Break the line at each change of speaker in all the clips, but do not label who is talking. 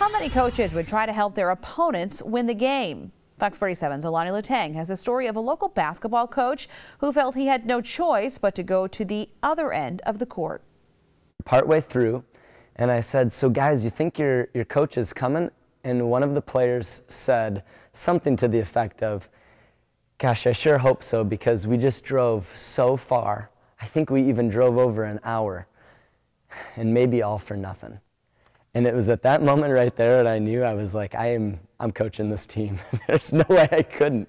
How many coaches would try to help their opponents win the game? Fox 47's Alani Latang has a story of a local basketball coach who felt he had no choice but to go to the other end of the court.
Partway through, and I said, "So guys, you think your coach is coming?" And one of the players said something to the effect of, "Gosh, I sure hope so, because we just drove so far. I think we even drove over an hour, and maybe all for nothing." And it was at that moment right there that I knew. I was like, I'm coaching this team. There's no way I couldn't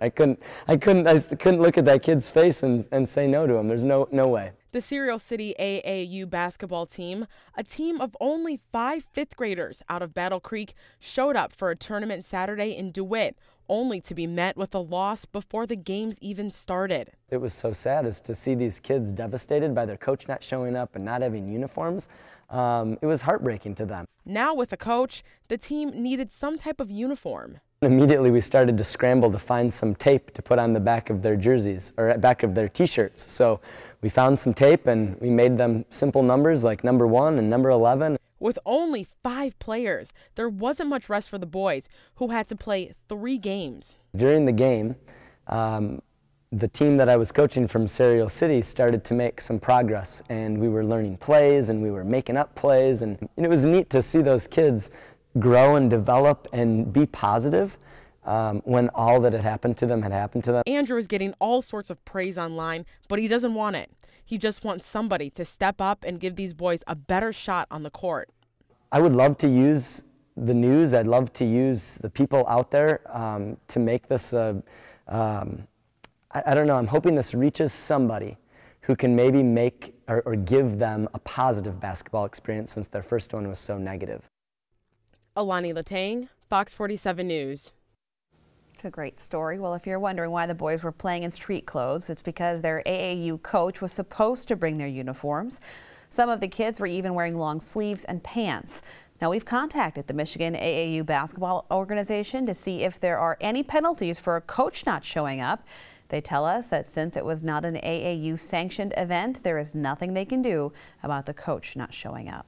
look at that kid's face and say no to him. There's no way.
The Cereal City AAU basketball team, a team of only 5 fifth graders out of Battle Creek, showed up for a tournament Saturday in DeWitt, only to be met with a loss before the games even started.
It was so sad is to see these kids devastated by their coach not showing up and not having uniforms. It was heartbreaking to them.
Now with a coach, the team needed some type of uniform.
Immediately we started to scramble to find some tape to put on the back of their jerseys, or back of their t-shirts. So we found some tape and we made them simple numbers like number 1 and number 11.
With only 5 players, there wasn't much rest for the boys, who had to play 3 games.
During the game, the team that I was coaching from Cereal City started to make some progress, and we were learning plays and we were making up plays, and it was neat to see those kids grow and develop and be positive when all that had happened to them had happened to them.
Andrew is getting all sorts of praise online, but he doesn't want it. He just wants somebody to step up and give these boys a better shot on the court.
I would love to use the news. I'd love to use the people out there to make this I don't know, I'm hoping this reaches somebody who can maybe make or give them a positive basketball experience, since their first one was so negative.
Alani Latang, Fox 47 News.
It's a great story. Well, if you're wondering why the boys were playing in street clothes, it's because their AAU coach was supposed to bring their uniforms. Some of the kids were even wearing long sleeves and pants. Now, we've contacted the Michigan AAU basketball organization to see if there are any penalties for a coach not showing up. They tell us that since it was not an AAU sanctioned event, there is nothing they can do about the coach not showing up.